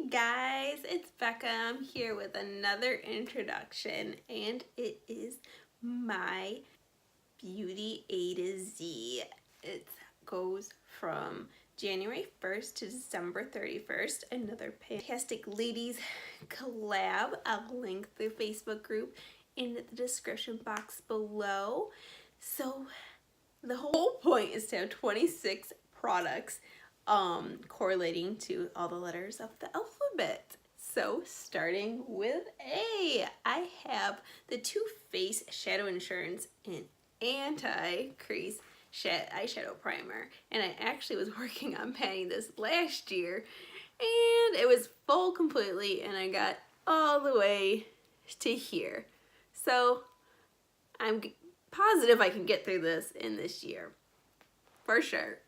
Hey guys, it's Becca. I'm here with another introduction, and it is my Beauty A to Z. It goes from January 1st to December 31st. Another fantastic ladies collab. I'll link the Facebook group in the description box below. So the whole point is to have 26 products correlating to all the letters of the alphabet. So starting with A, I have the Too Faced Shadow Insurance and Anti-Crease Eyeshadow Primer. And I actually was working on panning this last year, and it was full completely, and I got all the way to here. So I'm positive I can get through this in this year, for sure.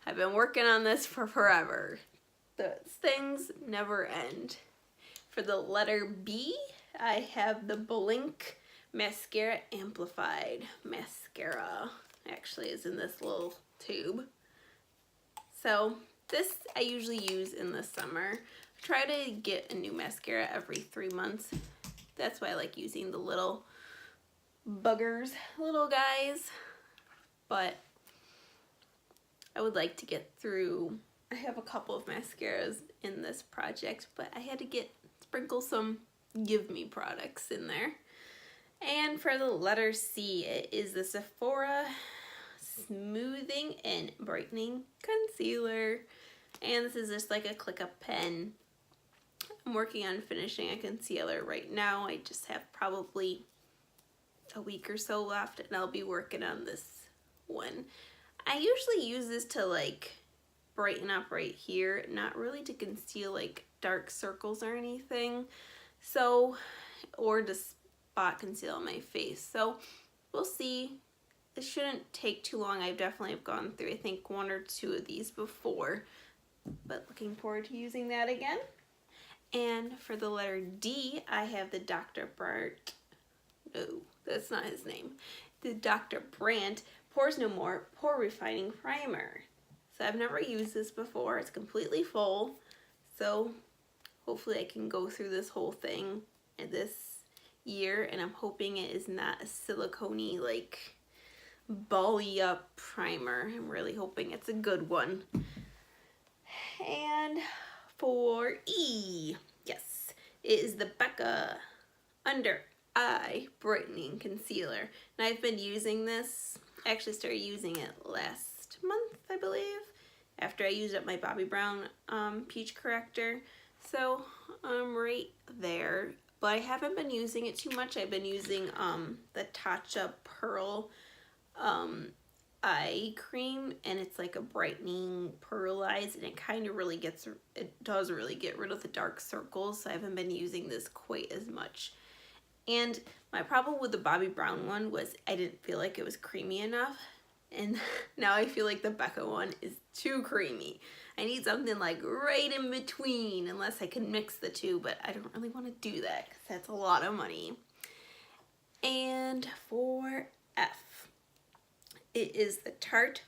I've been working on this for forever. The things never end. For the letter B, I have the Blink Mascara Amplified Mascara. Actually, is in this little tube. So this I usually use in the summer. I try to get a new mascara every 3 months. That's why I like using the little buggers, little guys. But I would like to get through. I have a couple of mascaras in this project, but I had to sprinkle some Give Me products in there. And for the letter C, it is the Sephora Smoothing and Brightening Concealer. And this is just like a click up pen. I'm working on finishing a concealer right now. I just have probably a week or so left, and I'll be working on this one. I usually use this to like brighten up right here, not really to conceal like dark circles or anything. So, or to spot conceal on my face. So we'll see. It shouldn't take too long. I've definitely gone through, I think, 1 or 2 of these before, but looking forward to using that again. And for the letter D, I have the Dr. Brandt. No, that's not his name. The Dr. Brandt Pores No More Pore Refining Primer. So I've never used this before. It's completely full. So hopefully I can go through this whole thing this year, and I'm hoping it is not a silicone-y, like bally up primer. I'm really hoping it's a good one. And for E, yes, it is the Becca Under Eye Brightening Concealer. And I've been using this, I actually started using it last month, I believe, after I used up my Bobbi Brown peach corrector. So I'm right there, but I haven't been using it too much. I've been using the Tatcha Pearl eye cream, and it's like a brightening pearlized, and it kind of really does really get rid of the dark circles. So I haven't been using this quite as much. And my problem with the Bobbi Brown one was I didn't feel like it was creamy enough. And now I feel like the Becca one is too creamy. I need something like right in between, unless I can mix the two, but I don't really want to do that because that's a lot of money. And for F, it is the Tarte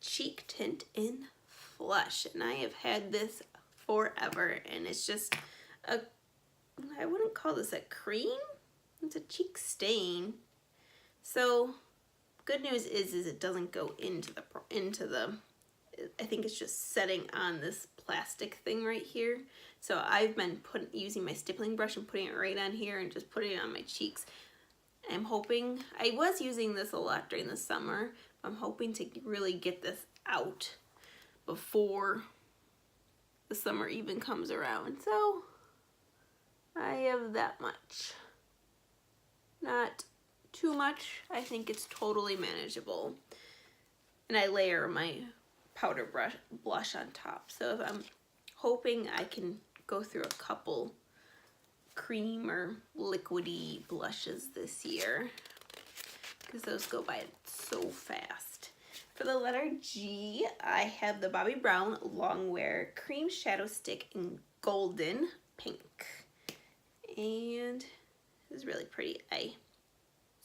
Cheek Tint in Flush. And I have had this forever, and it's just I wouldn't call this a cream. It's a cheek stain. So good news is it doesn't go into the I think it's just setting on this plastic thing right here. So I've been using my stippling brush and putting it right on here and just putting it on my cheeks. I'm hoping, I was using this a lot during the summer. I'm hoping to really get this out before the summer even comes around. So I have that much. Not too much. I think it's totally manageable. And I layer my powder blush on top. So if I'm hoping I can go through a couple cream or liquidy blushes this year, because those go by so fast. For the letter G, I have the Bobbi Brown Longwear Cream Shadow Stick in Golden Pink. And it's really pretty. I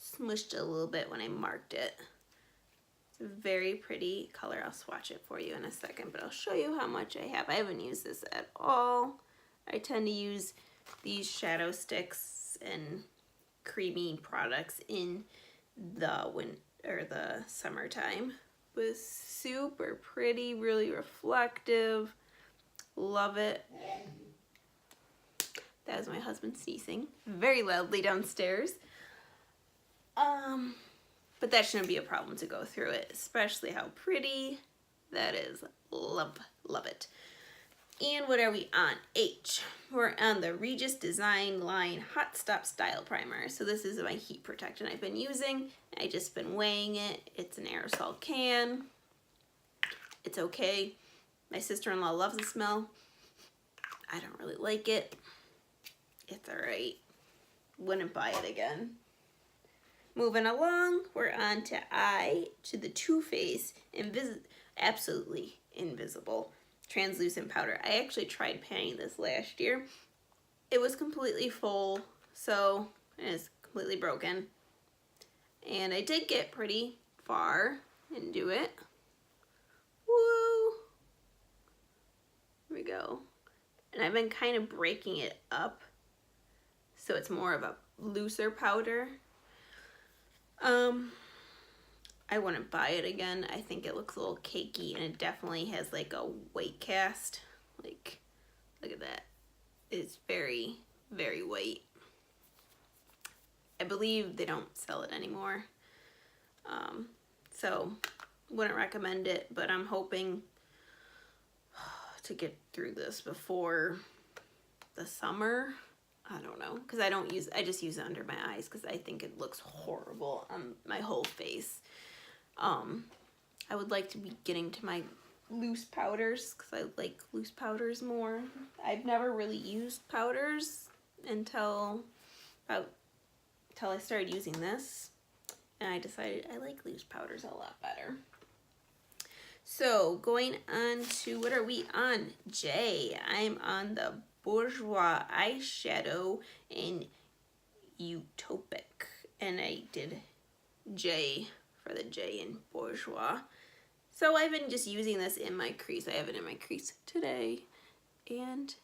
smushed it a little bit when I marked it. It's very pretty color. I'll swatch it for you in a second, but I'll show you how much I have. I haven't used this at all. I tend to use these shadow sticks and creamy products in the summertime. It was super pretty, really reflective. Love it. That was my husband sneezing very loudly downstairs. But that shouldn't be a problem to go through it, especially how pretty that is. Love, love it. And what are we on? H. We're on the Regis Design Line Hot Stop Style Primer. So this is my heat protectant I've been using. I just been weighing it. It's an aerosol can. It's okay. My sister-in-law loves the smell. I don't really like it. It's alright. Wouldn't buy it again. Moving along, we're on to I, to the Too Faced Absolutely Invisible Translucent Powder. I actually tried panning this last year. It was completely full, so it's completely broken. And I did get pretty far into it. Woo! Here we go. And I've been kind of breaking it up so it's more of a looser powder. I wouldn't buy it again. I think it looks a little cakey, and it definitely has like a white cast. Like, look at that. It's very, very white. I believe they don't sell it anymore. So wouldn't recommend it, but I'm hoping to get through this before the summer. I don't know, because I just use it under my eyes because I think it looks horrible on my whole face. I would like to be getting to my loose powders because I like loose powders more. I've never really used powders until I started using this, and I decided I like loose powders a lot better. So going on to, what are we on? J. I'm on the Bourjois eyeshadow in Utopic, and I did J for the J in Bourjois. So I've been just using this in my crease. I have it in my crease today, and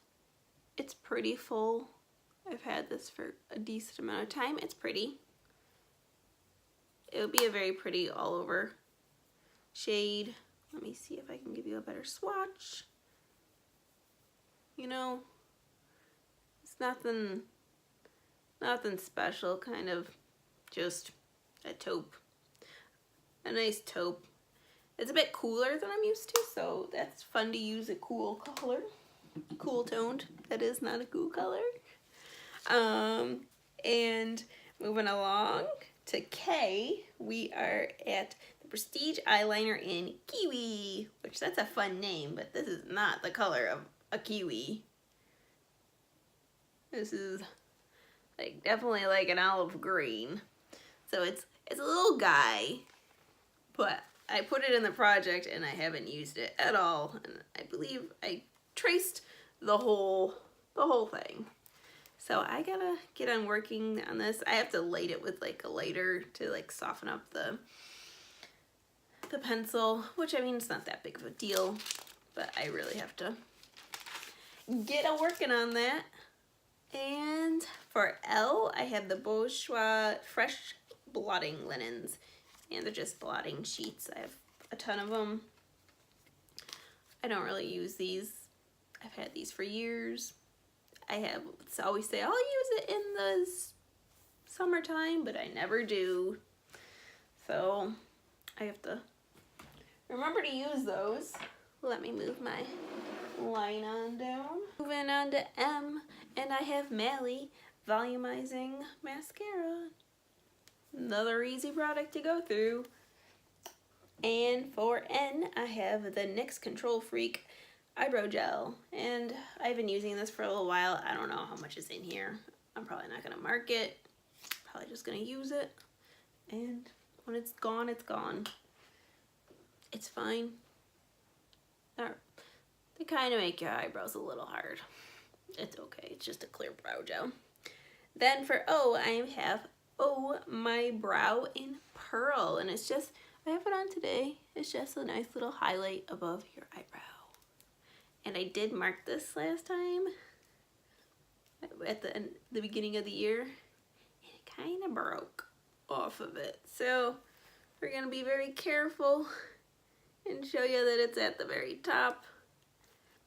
it's pretty full. I've had this for a decent amount of time. It's pretty. It'll be a very pretty all over shade. Let me see if I can give you a better swatch. You know, it's nothing special, kind of just a taupe. A nice taupe. It's a bit cooler than I'm used to, so that's fun to use a cool color. Cool toned. That is not a cool color. And moving along to K, we are at the Prestige Eyeliner in Kiwi, which that's a fun name, but this is not the color of a kiwi. This is like definitely like an olive green. So it's a little guy, but I put it in the project and I haven't used it at all. And I believe I traced the whole thing. So I gotta get on working on this. I have to light it with like a lighter to like soften up the pencil, which I mean, it's not that big of a deal, but I really have to get working on that. And for L, I have the Bourjois Fresh Blotting Linens, and they're just blotting sheets. I have a ton of them. I don't really use these. I've had these for years. I always say I'll use it in the summertime, but I never do. So I have to remember to use those. Let me move my line on down. Moving on to M, and I have Mally Volumizing Mascara. Another easy product to go through. And for N, I have the NYX Control Freak Eyebrow Gel, and I've been using this for a little while. I don't know how much is in here. I'm probably not gonna mark it. Probably just gonna use it, and when it's gone, it's gone. It's fine. They kind of make your eyebrows a little hard. It's okay. It's just a clear brow gel. Then for O, I have Oh My Brow in Pearl, and it's just I have it on today. It's just a nice little highlight above your eyebrow. And I did mark this last time at the beginning of the year, and it kind of broke off of it. So we're gonna be very careful and show you that it's at the very top.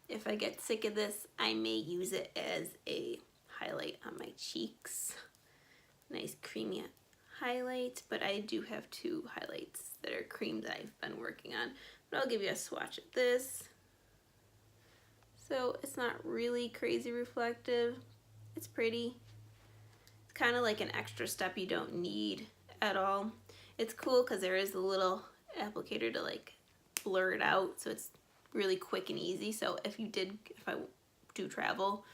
If I get sick of this, I may use it as a highlight on my cheeks. Nice creamy highlight, but I do have two highlights that are cream that I've been working on. But I'll give you a swatch of this. So it's not really crazy reflective. It's pretty. It's kind of like an extra step you don't need at all. It's cool because there is a little applicator to like blur it out, so it's really quick and easy. So if I do travel,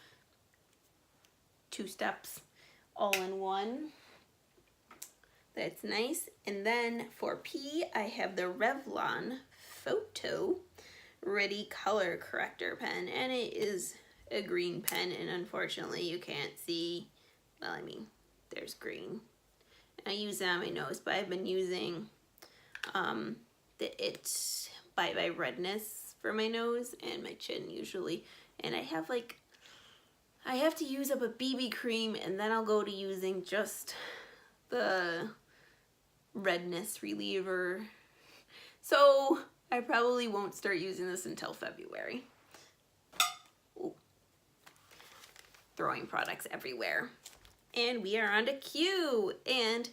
2 steps all in one. That's nice. And then for P, I have the Revlon Photo Ready Color Corrector pen, and it is a green pen, and unfortunately you can't see, well, I mean, there's green. I use that on my nose, but I've been using the It by Redness for my nose and my chin usually, and I have to use up a BB cream, and then I'll go to using just the redness reliever. So I probably won't start using this until February. Ooh. Throwing products everywhere. And we are on to Q, and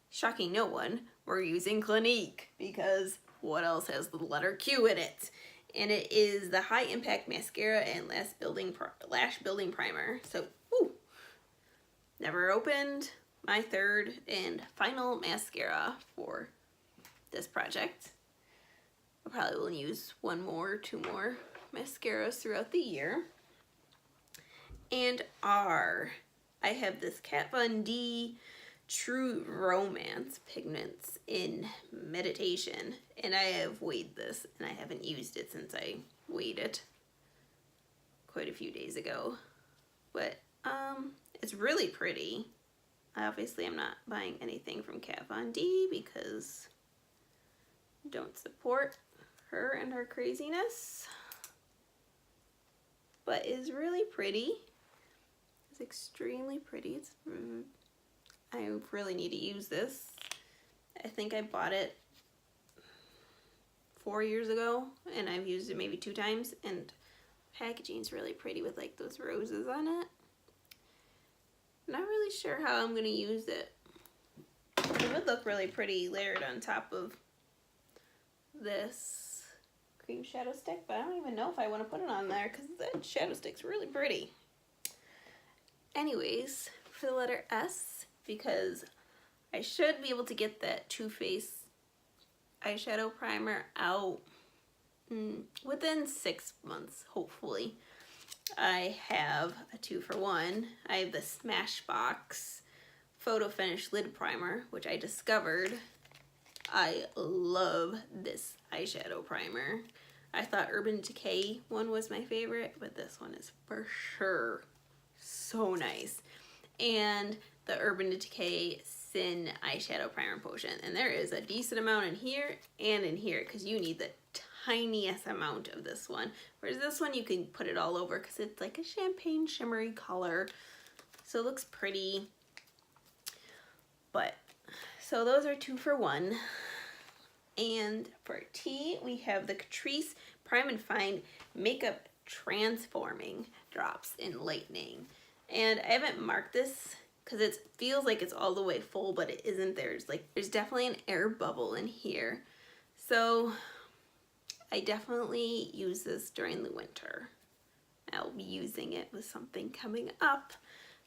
shocking no one, we're using Clinique, because what else has the letter Q in it? And it is the High Impact Mascara and Lash Building Primer. So, woo! Never opened. My third and final mascara for this project. I probably will use 1 more or 2 more mascaras throughout the year. And R, I have this Kat Von D True Romance Pigments in Meditation, and I have weighed this, and I haven't used it since I weighed it quite a few days ago. But it's really pretty. Obviously, I'm not buying anything from Kat Von D because I don't support her and her craziness. But it's really pretty. It's extremely pretty. I really need to use this. I think I bought it 4 years ago, and I've used it maybe 2 times, and packaging's really pretty with like those roses on it. Not really sure how I'm going to use it. It would look really pretty layered on top of this cream shadow stick, but I don't even know if I want to put it on there because that shadow stick's really pretty. Anyways, for the letter S, because I should be able to get that Too Faced eyeshadow primer out within 6 months, hopefully. I have a 2-for-1. I have the Smashbox Photo Finish Lid Primer, which I discovered. I love this eyeshadow primer. I thought Urban Decay one was my favorite, but this one is for sure so nice. And the Urban Decay Sin Eyeshadow Primer Potion. And there is a decent amount in here and in here, because you need the tiniest amount of this one. Whereas this one you can put it all over because it's like a champagne shimmery color. So it looks pretty. But, so those are 2-for-1. And for T, we have the Catrice Prime and Fine Makeup Transforming Drops in Lightning. And I haven't marked this because it feels like it's all the way full, but it isn't. There's definitely an air bubble in here. So I definitely use this during the winter. I'll be using it with something coming up,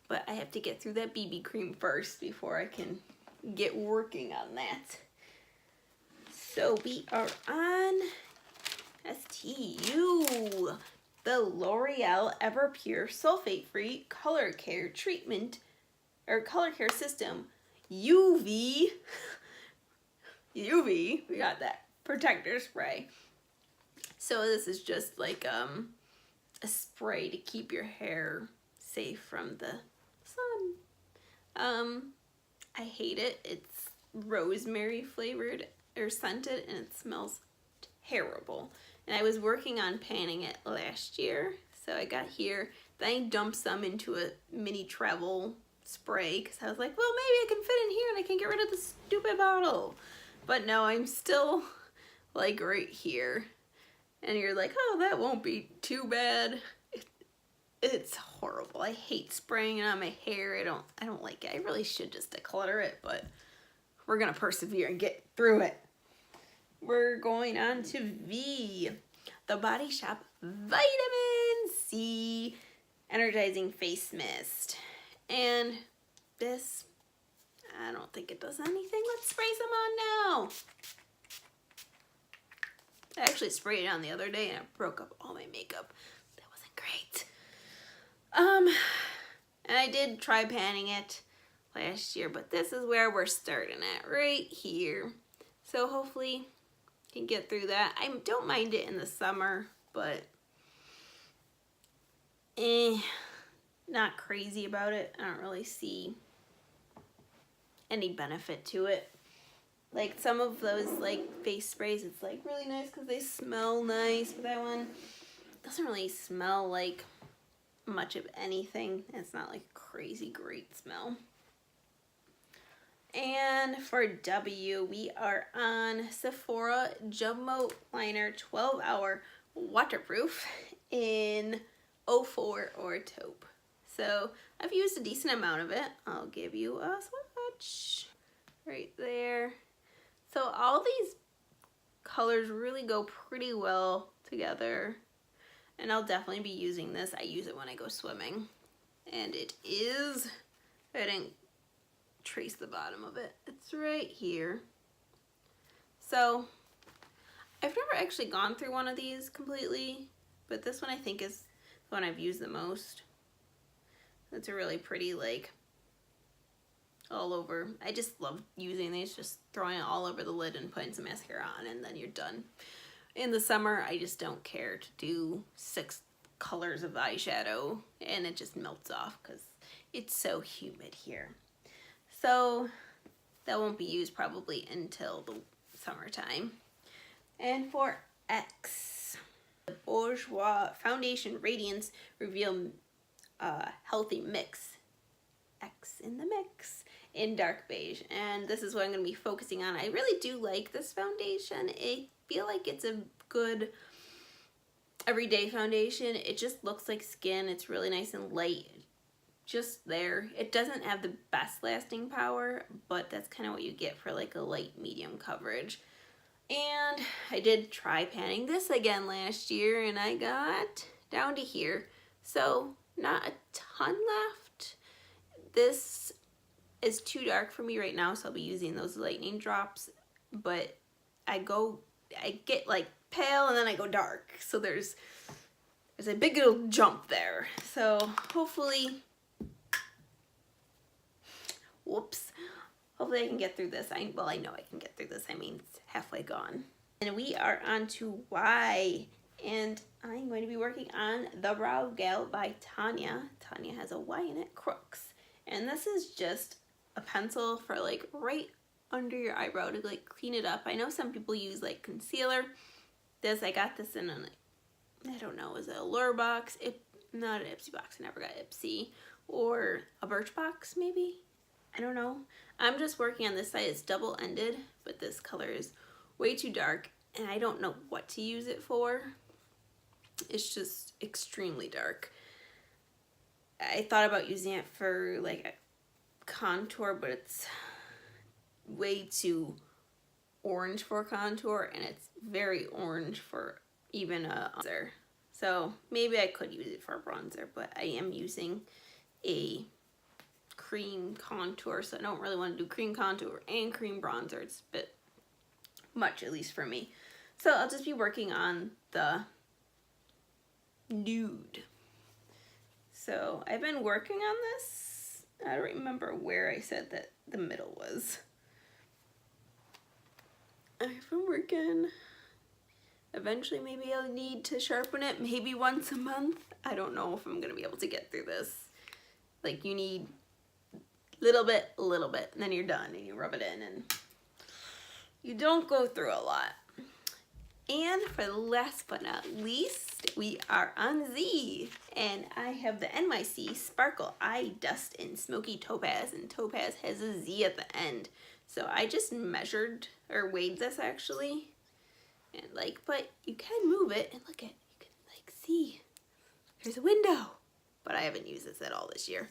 but I have to get through that BB cream first before I can get working on that. So we are on STU, the L'Oreal Everpure Sulfate-Free Color Care Treatment, or Color Care System, UV, we got that, protector spray. So this is just like a spray to keep your hair safe from the sun. I hate it. It's rosemary flavored, or scented, and it smells terrible. And I was working on panning it last year, so I got here, then I dumped some into a mini travel spray because I was like, well, maybe I can fit in here and I can get rid of the stupid bottle. But no, I'm still like right here, and you're like, oh, that won't be too bad. It's horrible. I hate spraying it on my hair. I don't like it. I really should just declutter it, but we're gonna persevere and get through it. We're going on to V, the Body Shop Vitamin C Energizing Face Mist. And this, I don't think it does anything. Let's spray some on now. I actually sprayed it on the other day and it broke up all my makeup. That wasn't great. And I did try panning it last year, but this is where we're starting at, right here. So hopefully I can get through that. I don't mind it in the summer, but not crazy about it. I don't really see any benefit to it. Like some of those like face sprays, it's like really nice because they smell nice, but that one doesn't really smell like much of anything. It's not like a crazy great smell. And for W, we are on Sephora Jumbo Liner 12-hour waterproof in 04 or taupe. So I've used a decent amount of it. I'll give you a swatch right there. So all these colors really go pretty well together, and I'll definitely be using this. I use it when I go swimming, and it is, I didn't trace the bottom of it. It's right here. So I've never actually gone through one of these completely, but this one I think is the one I've used the most. It's a really pretty, like, all over. I just love using these, just throwing it all over the lid and putting some mascara on, and then you're done. In the summer, I just don't care to do 6 colors of eyeshadow, and it just melts off because it's so humid here. So that won't be used probably until the summertime. And for X, the Bourjois Foundation Radiance Reveal Healthy Mix. X in the mix in dark beige, and this is what I'm going to be focusing on. I really do like this foundation. I feel like it's a good everyday foundation. It just looks like skin. It's really nice and light, just there. It doesn't have the best lasting power, but that's kind of what you get for like a light medium coverage. And I did try panning this again last year, and I got down to here, so not a ton left. This is too dark for me right now, so I'll be using those lightning drops, but I get like pale and then I go dark, so there's a big little jump there. So hopefully, hopefully I can get through this. Well, I know I can get through this. I mean, it's halfway gone. And we are on to Y, and I'm going to be working on The Brow Gal by Tanya. Tanya has a Y in it, Crooks. And this is just a pencil for like right under your eyebrow to like clean it up. I know some people use like concealer. I got this in I don't know, is it a Allure box? Not an Ipsy box, I never got Ipsy. Or a Birchbox maybe? I don't know. I'm just working on this side. It's double-ended, but this color is way too dark and I don't know what to use it for. It's just extremely dark. I thought about using it for like a contour, but it's way too orange for contour, and it's very orange for even a bronzer. So maybe I could use it for a bronzer, but I am using a cream contour, so I don't really want to do cream contour and cream bronzer. It's a bit much, at least for me. So I'll just be working on the nude. So I've been working on this. I don't remember where I said that the middle was. I've been working. Eventually maybe I'll need to sharpen it, maybe once a month. I don't know if I'm gonna be able to get through this. Like, you need little bit, and then you're done and you rub it in and you don't go through a lot. And for the last but not least, we are on Z. And I have the NYC Sparkle Eye Dust in Smoky Topaz. And Topaz has a Z at the end. So I just measured, or weighed this actually. And like, but you can move it. And look at, you can like see, there's a window. But I haven't used this at all this year.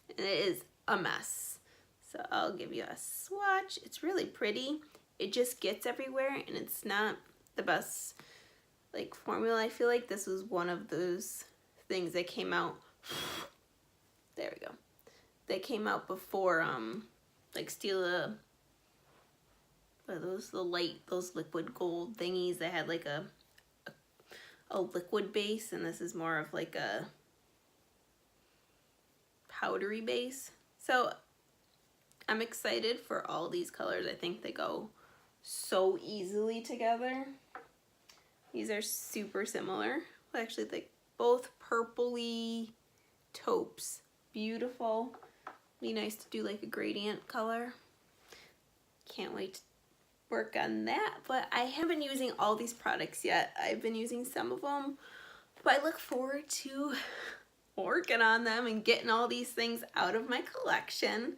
And it is a mess. So I'll give you a swatch. It's really pretty. It just gets everywhere and it's not the best like formula. I feel like this was one of those things that came out, there we go, they came out before like Stila, those liquid gold thingies that had like a liquid base, and this is more of like a powdery base. So I'm excited for all these colors. I think they go so easily together. These are super similar. Well, actually, like both purpley taupes. Beautiful. Be nice to do like a gradient color. Can't wait to work on that. But I haven't been using all these products yet. I've been using some of them, but I look forward to working on them and getting all these things out of my collection.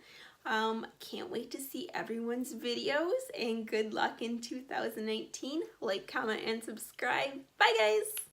Can't wait to see everyone's videos, and good luck in 2019. Like, comment, and subscribe. Bye guys!